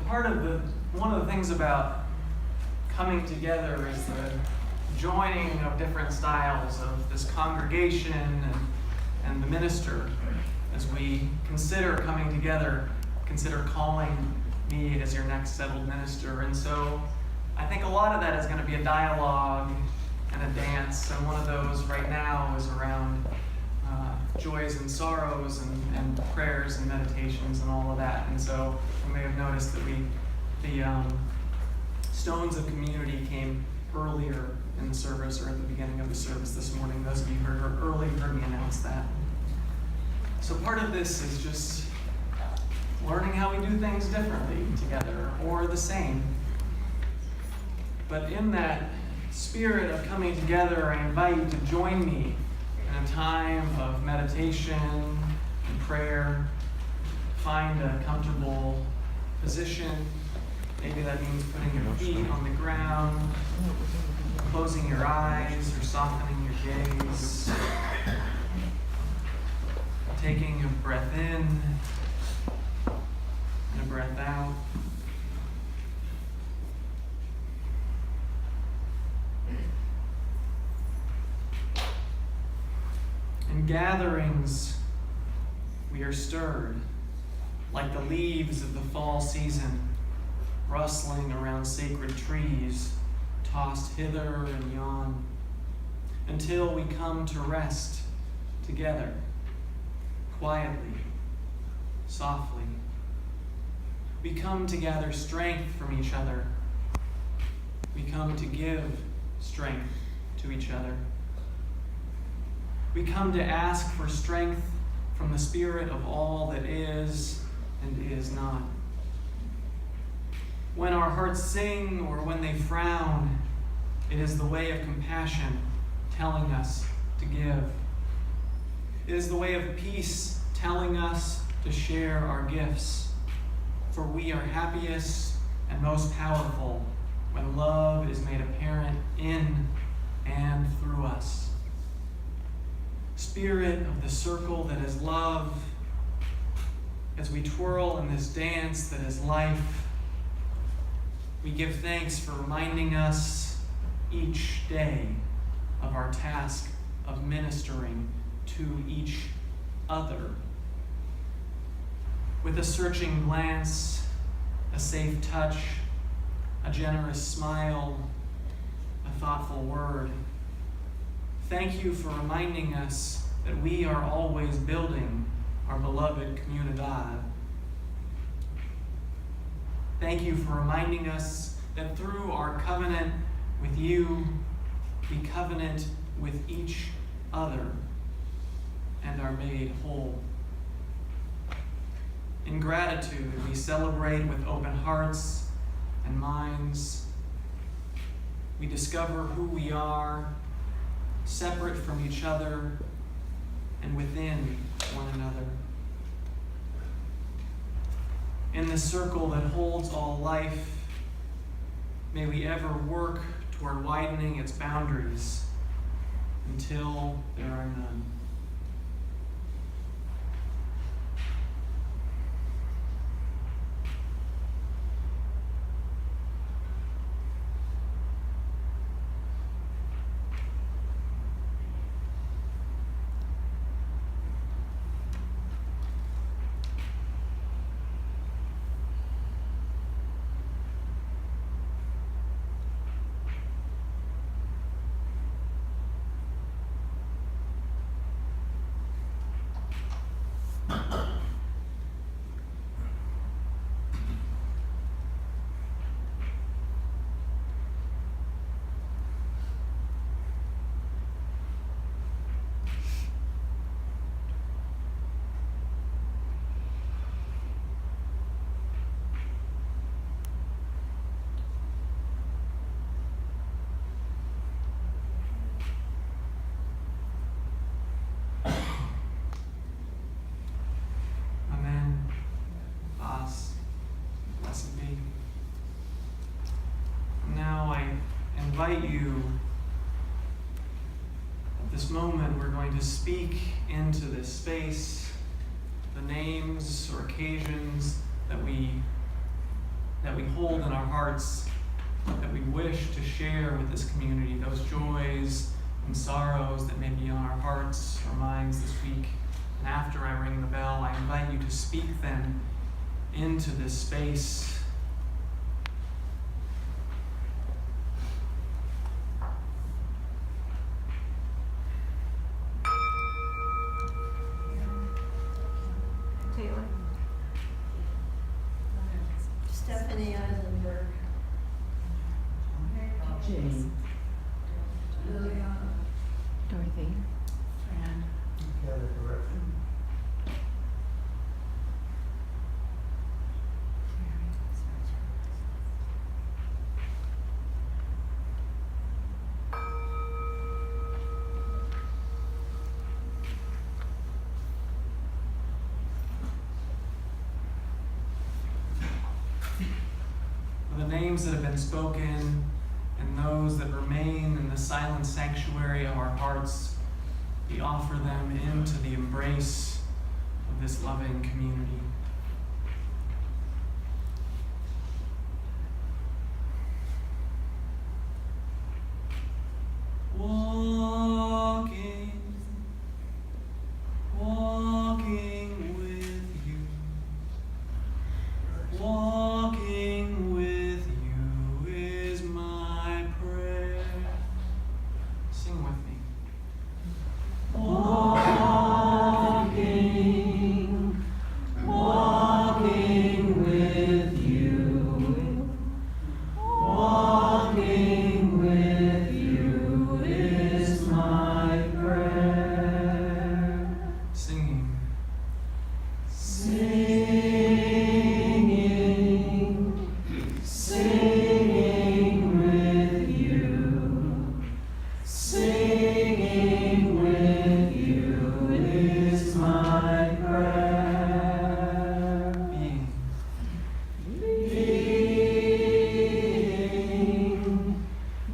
One of the things about coming together is the joining of different styles of this congregation and the minister. As we consider coming together, consider calling me as your next settled minister. And so I think a lot of that is going to be a dialogue and a dance. And one of those right now is around joys and sorrows and prayers and meditations and all of that. And so you may have noticed that the stones of community came earlier in the service, or at the beginning of the service this morning. Those of you who heard early heard me announce that. So part of this is just learning how we do things differently together, or the same. But in that spirit of coming together, I invite you to join me in a time of meditation and prayer. Find a comfortable position. Maybe that means putting your feet on the ground, closing your eyes or softening your gaze, taking a breath in and a breath out. In gatherings, we are stirred like the leaves of the fall season, rustling around sacred trees, tossed hither and yon, until we come to rest together, quietly, softly. We come to gather strength from each other. We come to give strength to each other. We come to ask for strength from the Spirit of all that is and is not. When our hearts sing or when they frown, it is the way of compassion telling us to give. It is the way of peace telling us to share our gifts. For we are happiest and most powerful when love is made apparent in and through us. Spirit of the circle that is love, as we twirl in this dance that is life, we give thanks for reminding us each day of our task of ministering to each other. With a searching glance, a safe touch, a generous smile, a thoughtful word. Thank you for reminding us that we are always building our beloved comunidad. Thank you for reminding us that through our covenant with you, we covenant with each other and are made whole. In gratitude, we celebrate with open hearts and minds. We discover who we are, separate from each other and within one another. In the circle that holds all life, may we ever work toward widening its boundaries until there are none. Invite you at this moment. We're going to speak into this space the names or occasions that that we hold in our hearts, that we wish to share with this community, those joys and sorrows that may be on our hearts or minds this week. And after I ring the bell, I invite you to speak them into this space. Taylor. Stephanie Eisenberg. Jane. Liliana. Dorothy. Fran. For the names that have been spoken and those that remain in the silent sanctuary of our hearts, we offer them into the embrace of this loving community. Walking with you, walking with you is my prayer. Sing with me. Walking with you, walking with you is my prayer. Singing. Singing with you, singing with you is my prayer. Being.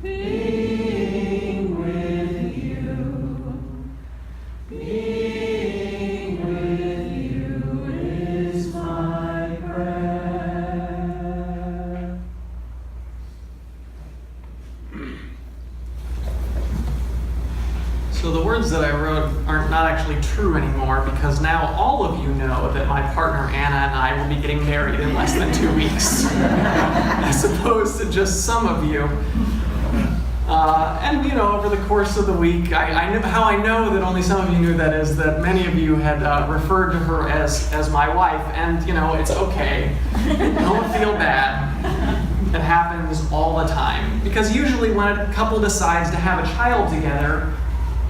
Being with you, being with you is my prayer. So the words that I wrote are not actually true anymore because now all of you know that my partner Anna and I will be getting married in less than 2 weeks, as opposed to just some of you. And you know, over the course of the week, I knew how I know that only some of you knew that is that many of you had referred to her as my wife, and you know, it's okay. Don't feel bad. It happens all the time because usually when a couple decides to have a child together,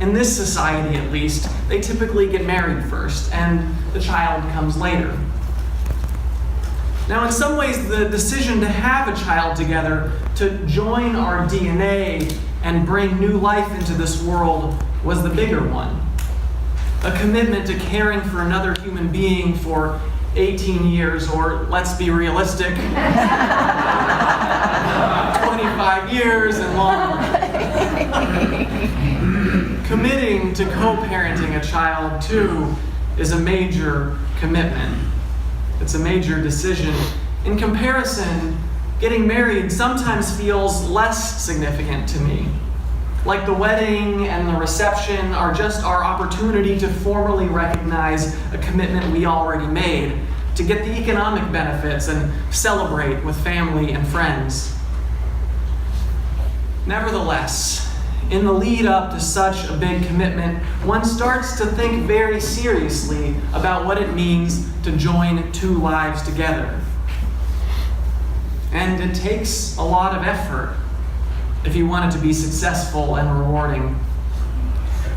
in this society at least, they typically get married first, and the child comes later. Now, in some ways, the decision to have a child together, to join our DNA and bring new life into this world, was the bigger one. A commitment to caring for another human being for 18 years, or let's be realistic, 25 years and longer. Committing to co-parenting a child, too, is a major commitment. It's a major decision. In comparison, getting married sometimes feels less significant to me. Like the wedding and the reception are just our opportunity to formally recognize a commitment we already made, to get the economic benefits and celebrate with family and friends. Nevertheless, in the lead up to such a big commitment, one starts to think very seriously about what it means to join two lives together. And it takes a lot of effort if you want it to be successful and rewarding.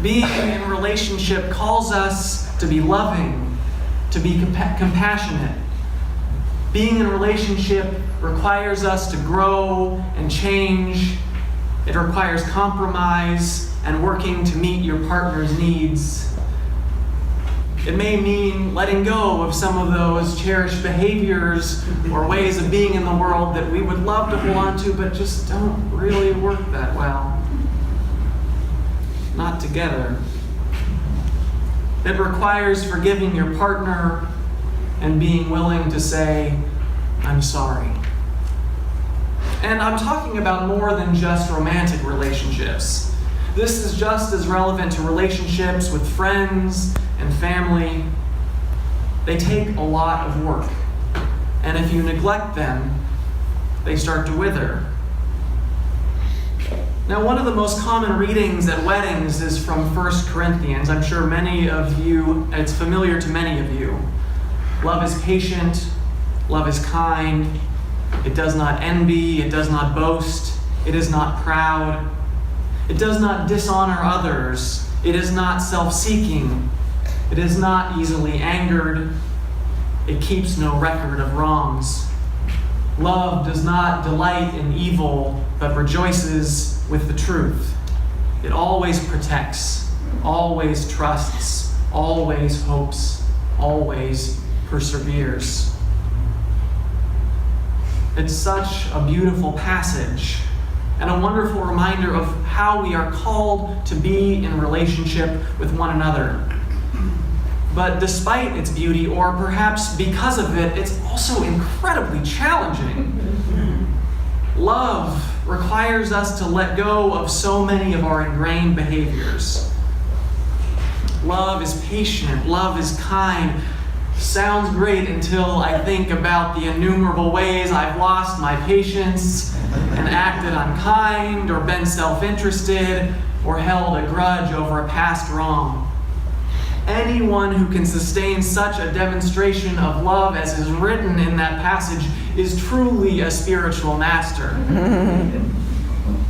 Being in a relationship calls us to be loving, to be compassionate. Being in a relationship requires us to grow and change. It requires compromise and working to meet your partner's needs. It may mean letting go of some of those cherished behaviors or ways of being in the world that we would love to hold on to, but just don't really work that well. Not together. It requires forgiving your partner and being willing to say, "I'm sorry." And I'm talking about more than just romantic relationships. This is just as relevant to relationships with friends and family. They take a lot of work. And if you neglect them, they start to wither. Now, one of the most common readings at weddings is from 1 Corinthians. I'm sure many of you, it's familiar to many of you. Love is patient, love is kind, it does not envy, it does not boast, it is not proud, it does not dishonor others, it is not self-seeking, it is not easily angered, it keeps no record of wrongs. Love does not delight in evil, but rejoices with the truth. It always protects, always trusts, always hopes, always perseveres. It's such a beautiful passage and a wonderful reminder of how we are called to be in relationship with one another. But despite its beauty, or perhaps because of it, it's also incredibly challenging. Love requires us to let go of so many of our ingrained behaviors. Love is patient, love is kind. Sounds great until I think about the innumerable ways I've lost my patience and acted unkind or been self-interested or held a grudge over a past wrong. Anyone who can sustain such a demonstration of love as is written in that passage is truly a spiritual master.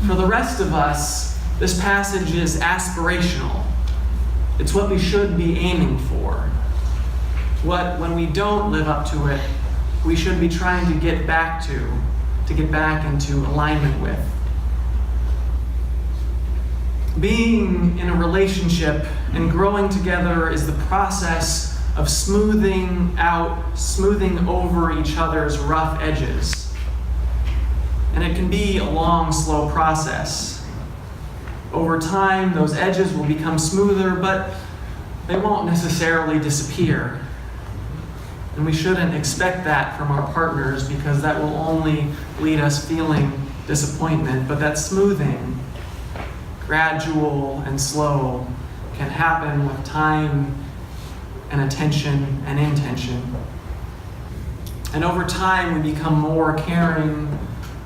For the rest of us, this passage is aspirational. It's what we should be aiming for. What, when we don't live up to it, we should be trying to get back into alignment with. Being in a relationship and growing together is the process of smoothing over each other's rough edges. And it can be a long, slow process. Over time, those edges will become smoother, but they won't necessarily disappear. And we shouldn't expect that from our partners because that will only lead us feeling disappointment. But that smoothing, gradual and slow, can happen with time and attention and intention. And over time, we become more caring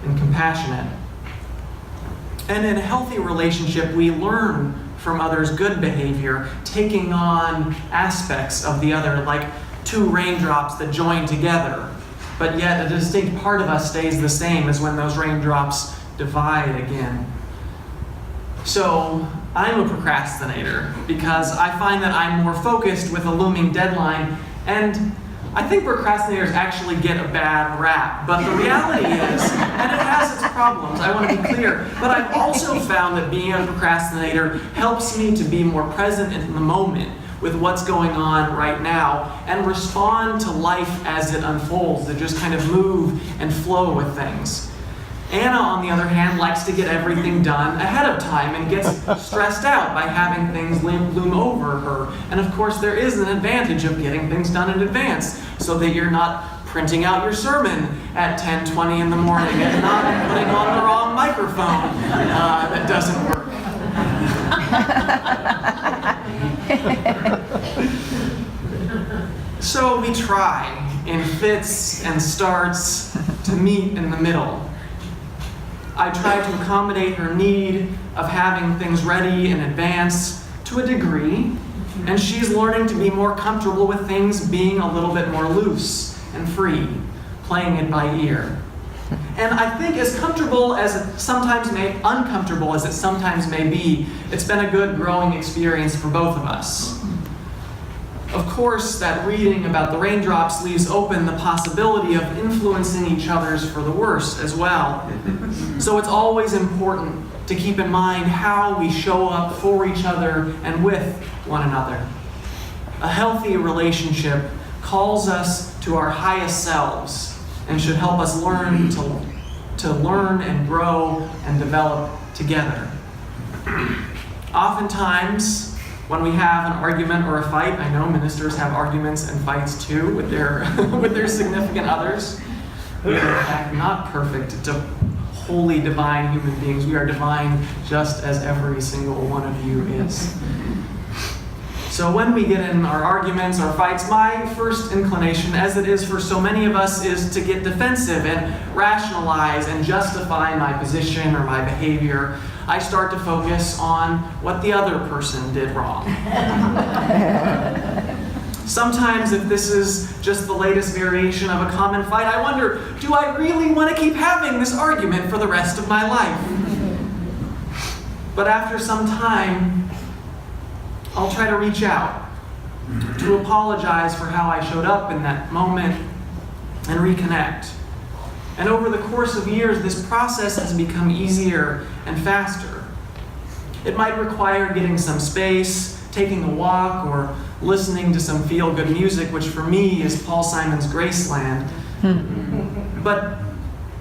and compassionate. And in a healthy relationship, we learn from others' good behavior, taking on aspects of the other, like two raindrops that join together, but yet a distinct part of us stays the same as when those raindrops divide again. So I'm a procrastinator because I find that I'm more focused with a looming deadline, and I think procrastinators actually get a bad rap. But the reality is, and it has its problems, I want to be clear, but I've also found that being a procrastinator helps me to be more present in the moment with what's going on right now and respond to life as it unfolds, to just kind of move and flow with things. Anna, on the other hand, likes to get everything done ahead of time and gets stressed out by having things loom over her. And of course, there is an advantage of getting things done in advance so that you're not printing out your sermon at 10:20 in the morning and not putting on the wrong microphone that doesn't work. So we try in fits and starts to meet in the middle. I try to accommodate her need of having things ready in advance to a degree, and she's learning to be more comfortable with things being a little bit more loose and free, playing it by ear. And I think as comfortable as it sometimes uncomfortable as it sometimes may be, it's been a good growing experience for both of us. Of course, that reading about the raindrops leaves open the possibility of influencing each other's for the worse as well. So it's always important to keep in mind how we show up for each other and with one another. A healthy relationship calls us to our highest selves and should help us learn to learn and grow and develop together. Oftentimes, when we have an argument or a fight, I know ministers have arguments and fights too with their with their significant others. We are in fact not perfect. It's a holy, divine human beings. We are divine just as every single one of you is. So when we get in our arguments, our fights, my first inclination, as it is for so many of us, is to get defensive and rationalize and justify my position or my behavior. I start to focus on what the other person did wrong. Sometimes, if this is just the latest variation of a common fight, I wonder, do I really want to keep having this argument for the rest of my life? But after some time, I'll try to reach out, to apologize for how I showed up in that moment, and reconnect. And over the course of years, this process has become easier and faster. It might require getting some space, taking a walk, or listening to some feel-good music, which for me is Paul Simon's Graceland. But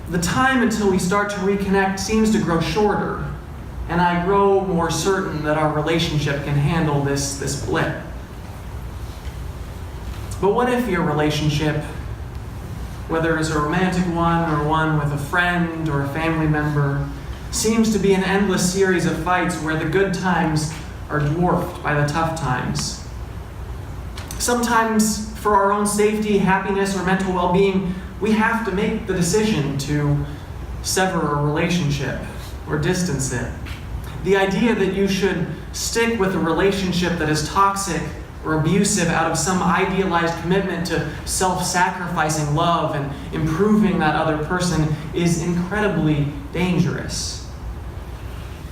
the time until we start to reconnect seems to grow shorter, and I grow more certain that our relationship can handle this blip. But what if your relationship, whether it's a romantic one or one with a friend or a family member, seems to be an endless series of fights where the good times are dwarfed by the tough times? Sometimes, for our own safety, happiness, or mental well-being, we have to make the decision to sever a relationship or distance it. The idea that you should stick with a relationship that is toxic or abusive out of some idealized commitment to self-sacrificing love and improving that other person is incredibly dangerous.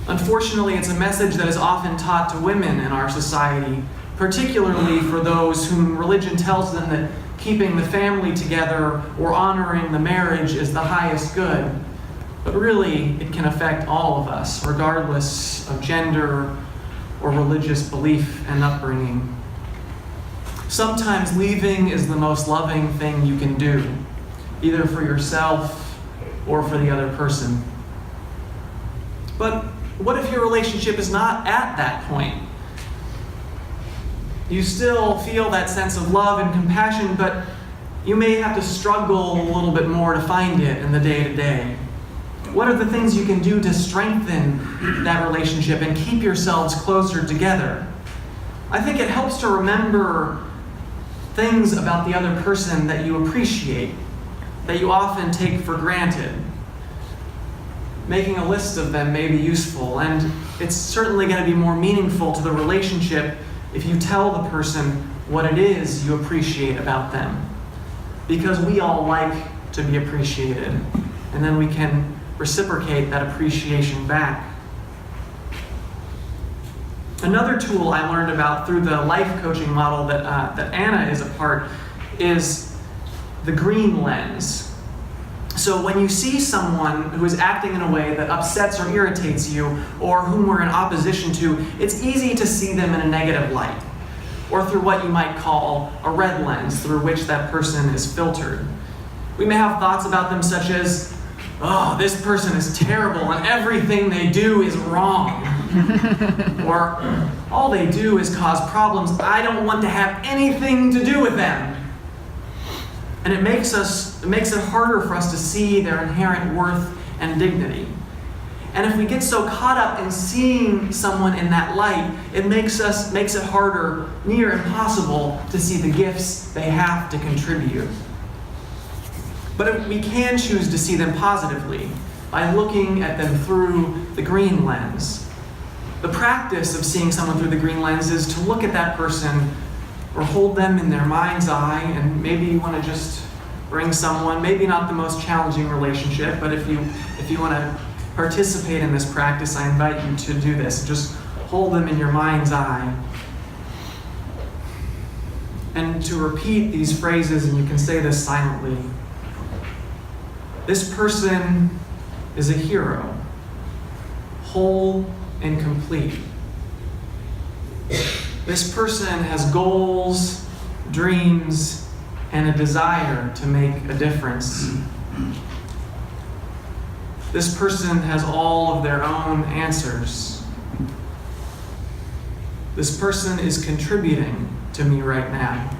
Unfortunately, it's a message that is often taught to women in our society, particularly for those whom religion tells them that keeping the family together or honoring the marriage is the highest good. But really, it can affect all of us, regardless of gender or religious belief and upbringing. Sometimes leaving is the most loving thing you can do, either for yourself or for the other person. But what if your relationship is not at that point? You still feel that sense of love and compassion, but you may have to struggle a little bit more to find it in the day-to-day. What are the things you can do to strengthen that relationship and keep yourselves closer together? I think it helps to remember things about the other person that you appreciate, that you often take for granted. Making a list of them may be useful, and it's certainly going to be more meaningful to the relationship if you tell the person what it is you appreciate about them. Because we all like to be appreciated, and then we can reciprocate that appreciation back. Another tool I learned about through the life coaching model that Anna is a part is the green lens. So when you see someone who is acting in a way that upsets or irritates you, or whom we're in opposition to, it's easy to see them in a negative light, or through what you might call a red lens through which that person is filtered. We may have thoughts about them such as, oh, this person is terrible and everything they do is wrong. Or, all they do is cause problems. I don't want to have anything to do with them. And it makes it harder for us to see their inherent worth and dignity. And if we get so caught up in seeing someone in that light, it makes it harder, near impossible, to see the gifts they have to contribute. But we can choose to see them positively by looking at them through the green lens. The practice of seeing someone through the green lens is to look at that person or hold them in their mind's eye, and maybe you want to just bring someone, maybe not the most challenging relationship, but if you want to participate in this practice, I invite you to do this. Just hold them in your mind's eye. And to repeat these phrases, and you can say this silently. This person is a hero, whole and complete. This person has goals, dreams, and a desire to make a difference. This person has all of their own answers. This person is contributing to me right now.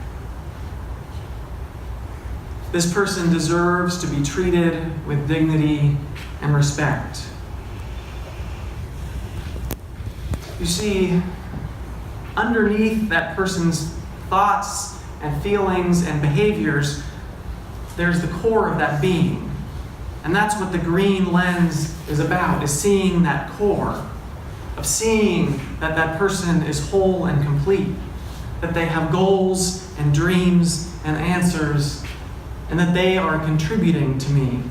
This person deserves to be treated with dignity and respect. You see, underneath that person's thoughts and feelings and behaviors, there's the core of that being. And that's what the green lens is about, is seeing that core, of seeing that that person is whole and complete, that they have goals and dreams and answers, and that they are contributing to me.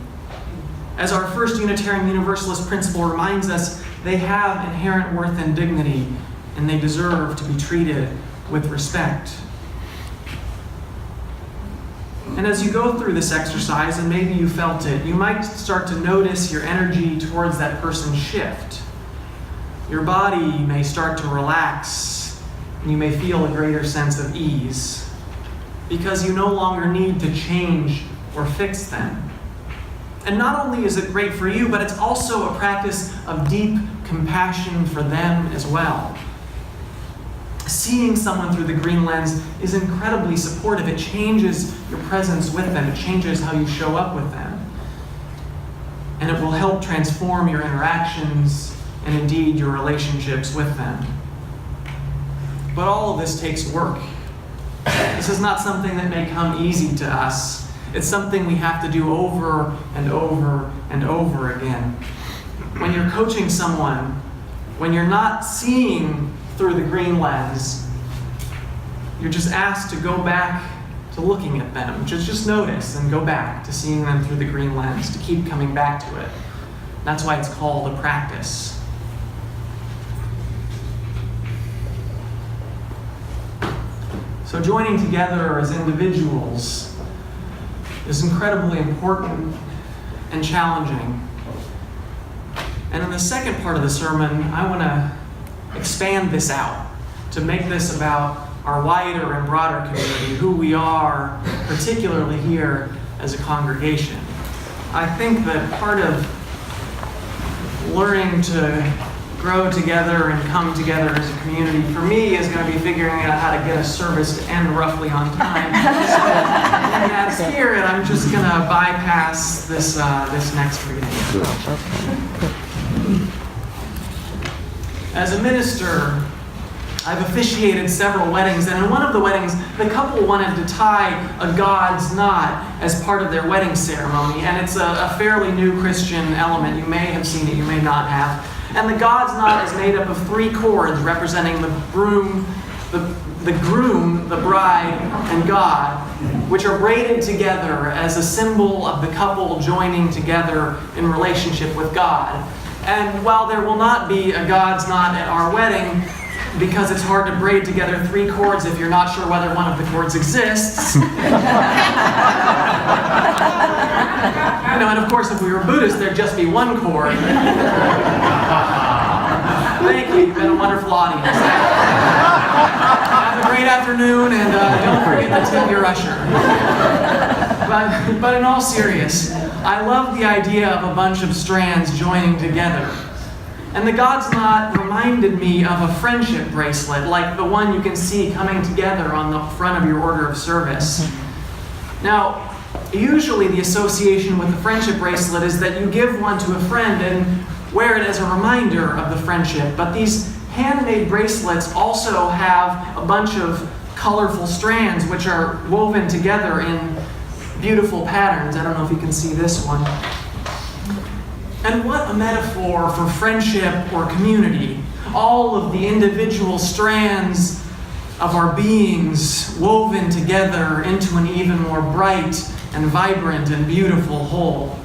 As our first Unitarian Universalist principle reminds us, they have inherent worth and dignity, and they deserve to be treated with respect. And as you go through this exercise, and maybe you felt it, you might start to notice your energy towards that person shift. Your body may start to relax, and you may feel a greater sense of ease, because you no longer need to change or fix them. And not only is it great for you, but it's also a practice of deep compassion for them as well. Seeing someone through the green lens is incredibly supportive. It changes your presence with them. It changes how you show up with them. And it will help transform your interactions and indeed your relationships with them. But all of this takes work. This is not something that may come easy to us. It's something we have to do over and over and over again. When you're coaching someone, when you're not seeing through the green lens, you're just asked to go back to looking at them. Just notice and go back to seeing them through the green lens, to keep coming back to it. That's why it's called a practice. So joining together as individuals is incredibly important and challenging. And in the second part of the sermon, I want to expand this out, to make this about our wider and broader community, who we are, particularly here as a congregation. I think that part of learning to grow together and come together as a community, for me, is going to be figuring out how to get a service to end roughly on time. So, in that spirit, I'm just going to bypass this next reading. As a minister, I've officiated several weddings, and in one of the weddings, the couple wanted to tie a God's knot as part of their wedding ceremony, and it's a fairly new Christian element. You may have seen it, you may not have. And the God's knot is made up of 3 cords representing the groom, the bride, and God, which are braided together as a symbol of the couple joining together in relationship with God. And while there will not be a God's knot at our wedding, because it's hard to braid together 3 cords if you're not sure whether one of the cords exists. And of course, if we were Buddhist, there'd just be 1 cord. Thank you. You've been a wonderful audience. Have a great afternoon, and don't forget to tip your usher. But in all seriousness, I love the idea of a bunch of strands joining together. And the God's knot reminded me of a friendship bracelet, like the one you can see coming together on the front of your order of service. Now, usually the association with the friendship bracelet is that you give one to a friend and wear it as a reminder of the friendship. But these handmade bracelets also have a bunch of colorful strands which are woven together in beautiful patterns. I don't know if you can see this one. And what a metaphor for friendship or community. All of the individual strands of our beings woven together into an even more bright and vibrant and beautiful whole.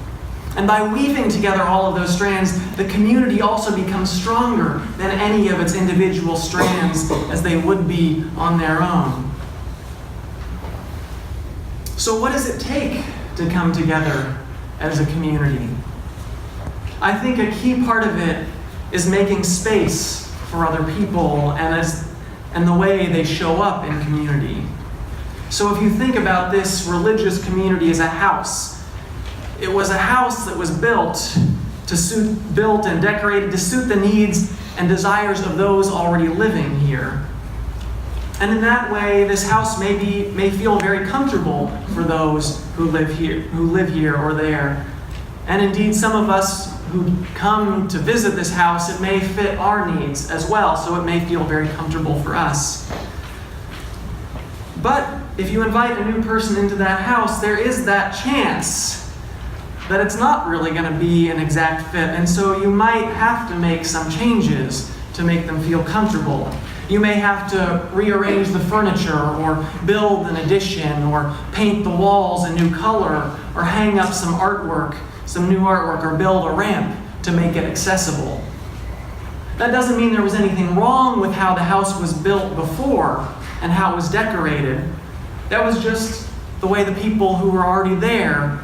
And by weaving together all of those strands, the community also becomes stronger than any of its individual strands as they would be on their own. So what does it take to come together as a community? I think a key part of it is making space for other people and the way they show up in community. So if you think about this religious community as a house, it was a house that was built and decorated to suit the needs and desires of those already living here. And in that way, this house may feel very comfortable for those who live here or there. And indeed, some of us who come to visit this house, it may fit our needs as well, so it may feel very comfortable for us. But if you invite a new person into that house, there is that chance that it's not really going to be an exact fit, and so you might have to make some changes to make them feel comfortable. You may have to rearrange the furniture, or build an addition, or paint the walls a new color, or hang up some new artwork, or build a ramp to make it accessible. That doesn't mean there was anything wrong with how the house was built before and how it was decorated. That was just the way the people who were already there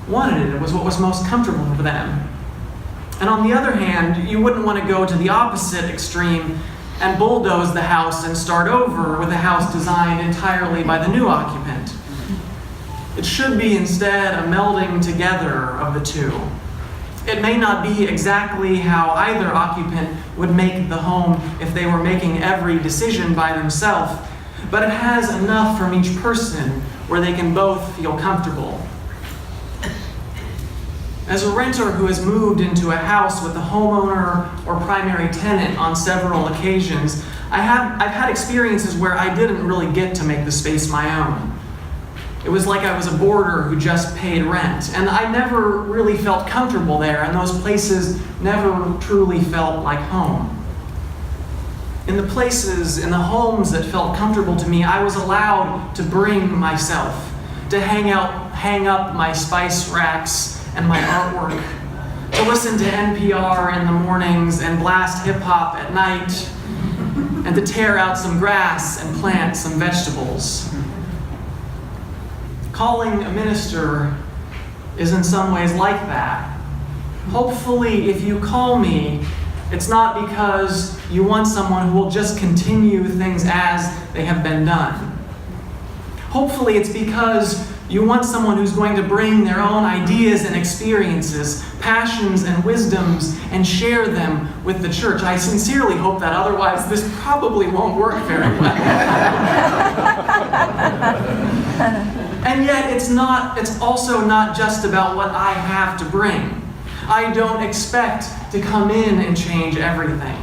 wanted it. It was what was most comfortable for them. And on the other hand, you wouldn't want to go to the opposite extreme and bulldoze the house and start over with a house designed entirely by the new occupant. It should be instead a melding together of the two. It may not be exactly how either occupant would make the home if they were making every decision by themselves, but it has enough from each person where they can both feel comfortable. As a renter who has moved into a house with a homeowner or primary tenant on several occasions, I've had experiences where I didn't really get to make the space my own. It was like I was a boarder who just paid rent, and I never really felt comfortable there, and those places never truly felt like home. In the homes that felt comfortable to me, I was allowed to bring myself, to hang up my spice racks and my artwork, to listen to NPR in the mornings and blast hip-hop at night, and to tear out some grass and plant some vegetables. Calling a minister is in some ways like that. Hopefully, if you call me, it's not because you want someone who will just continue things as they have been done. Hopefully, it's because you want someone who's going to bring their own ideas and experiences, passions and wisdoms, and share them with the church. I sincerely hope that, otherwise this probably won't work very well. And yet it's also not just about what I have to bring. I don't expect to come in and change everything.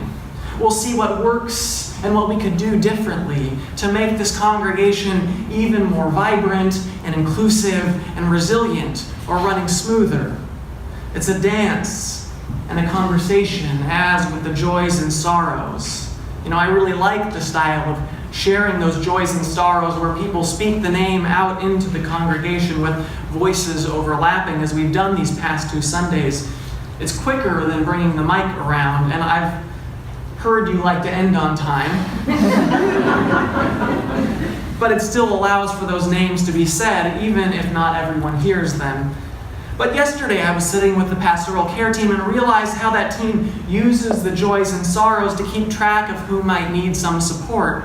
We'll see what works and what we could do differently to make this congregation even more vibrant and inclusive and resilient, or running smoother. It's a dance and a conversation, as with the joys and sorrows. I really like the style of sharing those joys and sorrows where people speak the name out into the congregation with voices overlapping, as we've done these past 2 Sundays. It's quicker than bringing the mic around, and I've heard you like to end on time. But it still allows for those names to be said, even if not everyone hears them. But yesterday I was sitting with the pastoral care team and realized how that team uses the joys and sorrows to keep track of who might need some support.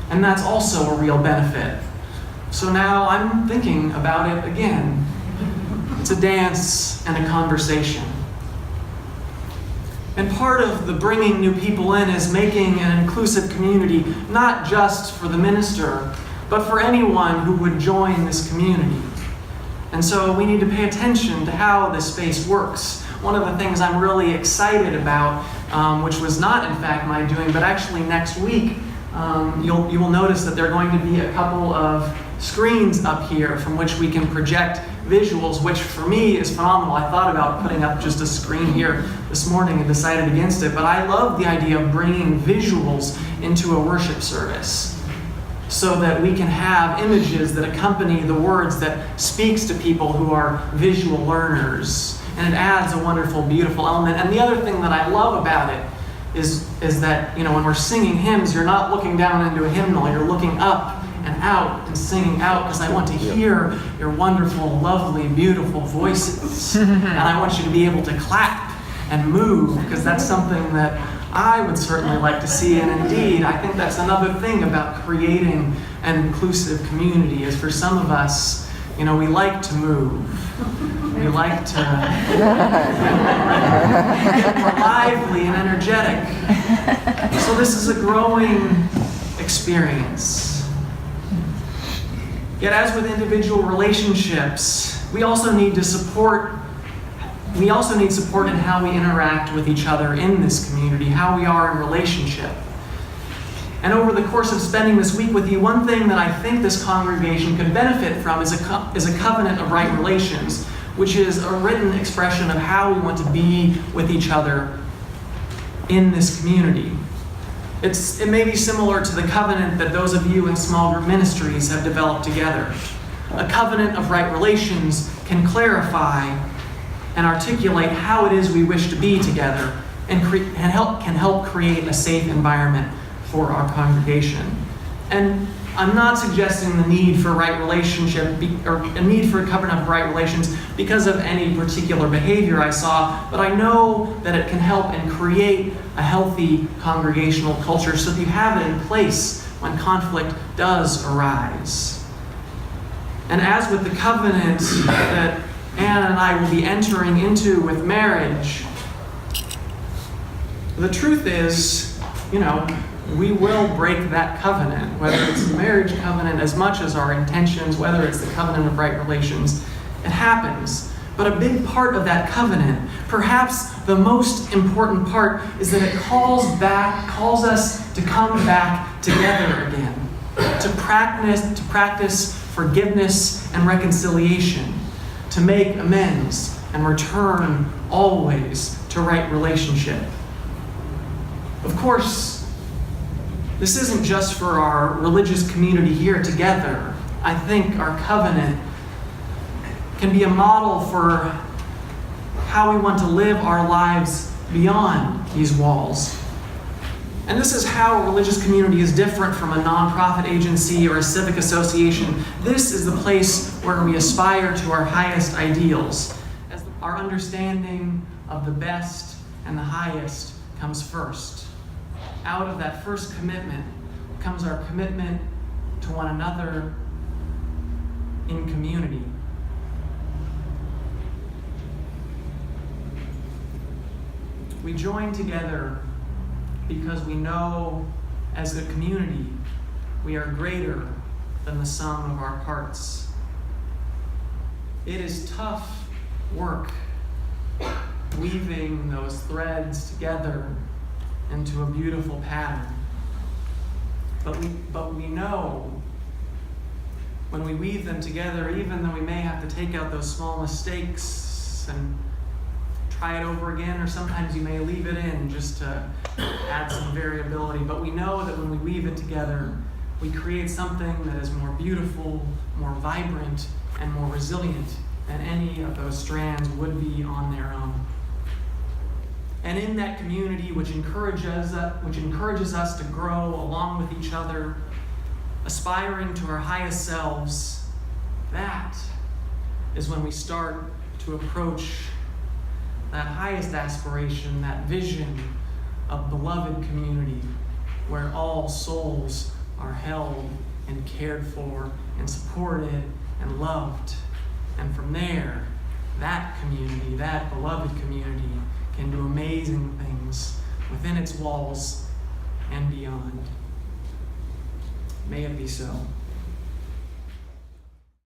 And that's also a real benefit. So now I'm thinking about it again. It's a dance and a conversation. And part of the bringing new people in is making an inclusive community, not just for the minister, but for anyone who would join this community. And so we need to pay attention to how this space works. One of the things I'm really excited about, which was not in fact my doing, but actually next week, you will notice that there are going to be a couple of screens up here from which we can project visuals, which for me is phenomenal. I thought about putting up just a screen here this morning and decided against it, but I love the idea of bringing visuals into a worship service so that we can have images that accompany the words, that speaks to people who are visual learners, and it adds a wonderful, beautiful element. And the other thing that I love about it is that, when we're singing hymns, you're not looking down into a hymnal, you're looking up and out and singing out, because I want to hear your wonderful, lovely, beautiful voices. And I want you to be able to clap and move, because that's something that I would certainly like to see. And indeed, I think that's another thing about creating an inclusive community, is for some of us, we like to move. We like to get more lively and energetic. So this is a growing experience. Yet as with individual relationships, we also need support in how we interact with each other in this community, how we are in relationship. And over the course of spending this week with you, one thing that I think this congregation could benefit from is a covenant of right relations, which is a written expression of how we want to be with each other in this community. It may be similar to the covenant that those of you in small group ministries have developed together. A covenant of right relations can clarify and articulate how it is we wish to be together and can help create a safe environment for our congregation. And I'm not suggesting the need for right relationship or a need for a covenant of right relations because of any particular behavior I saw, but I know that it can help and create a healthy congregational culture so that you have it in place when conflict does arise. And as with the covenant that Anna and I will be entering into with marriage, the truth is, we will break that covenant, whether it's the marriage covenant as much as our intentions, whether it's the covenant of right relations. It happens. But a big part of that covenant, perhaps the most important part, is that it calls us to come back together again, to practice forgiveness and reconciliation, to make amends and return always to right relationship. Of course, this isn't just for our religious community here together. I think our covenant can be a model for how we want to live our lives beyond these walls. And this is how a religious community is different from a nonprofit agency or a civic association. This is the place where we aspire to our highest ideals, as our understanding of the best and the highest comes first. Out of that first commitment comes our commitment to one another in community. We join together because we know as a community we are greater than the sum of our parts. It is tough work weaving those threads together into a beautiful pattern. But we know when we weave them together, even though we may have to take out those small mistakes and try it over again, or sometimes you may leave it in just to add some variability, but we know that when we weave it together, we create something that is more beautiful, more vibrant, and more resilient than any of those strands would be on their own. And in that community, which encourages us to grow along with each other, aspiring to our highest selves, that is when we start to approach that highest aspiration, that vision of beloved community, where all souls are held and cared for and supported and loved. And from there, that community, that beloved community, can do amazing things within its walls and beyond. May it be so.